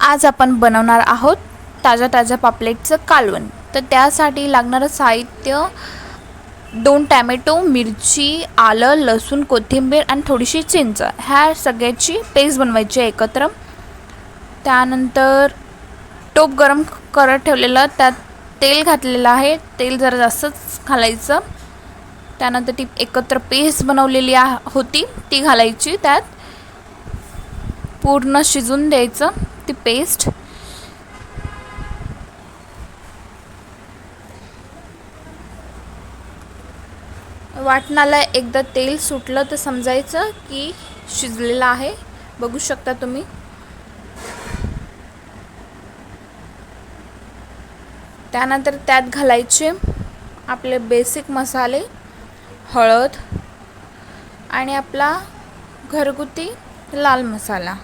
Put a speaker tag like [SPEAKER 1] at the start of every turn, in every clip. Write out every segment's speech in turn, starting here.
[SPEAKER 1] आज आपण बनवणार आहोत ताज्या पापलेटचं कालवण। तर त्यासाठी लागणारं साहित्य 2 टोमॅटो, मिरची, आलं, लसूण, कोथिंबीर आणि थोडीशी चिंच। ह्या सगळ्याची पेस्ट बनवायची आहे एकत्र। त्यानंतर टोप गरम करत ठेवलेलं, त्यात तेल घातलेलं आहे। तेल जरा जास्तच घालायचं। त्यानंतर ती एकत्र पेस्ट बनवलेली होती ती घालायची। त्यात पूर्ण शिजून द्यायचं ती पेस्ट। वाटणाला एकदा तेल सुटलं तर समजायचं की शिजलेलं आहे। बघू शकता तुम्ही। त्यानंतर त्यात घालायचे आपले बेसिक मसाले, हळद आणि आपला घरगुती लाल मसाला।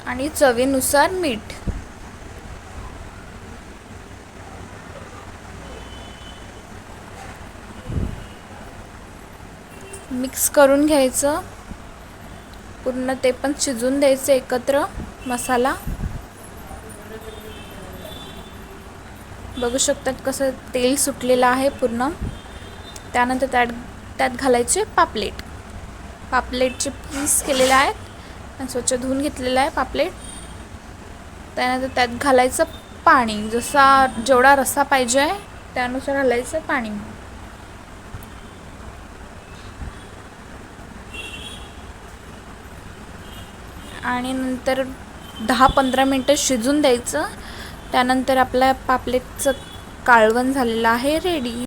[SPEAKER 1] आणि चवीनुसार मीठ। मिक्स करून घ्यायचं पूर्ण, ते पण शिजून द्यायचं एकत्र मसाला। बघू शकतात कसं तेल सुटलेलं आहे पूर्ण। त्यानंतर त्यात घालायचे पापलेटचे पीस केलेले आहेत आणि स्वच्छ धुवून घेतलेलं आहे पापलेट। त्यानंतर त्यात घालायचं पाणी, जेवढा रस्सा पाहिजे त्यानुसार घालायचं पाणी। आणि नंतर 10-15 मिनिटं शिजून द्यायचं। त्यानंतर आपल्या पापलेटचं कालवण झालेलं आहे रेडी।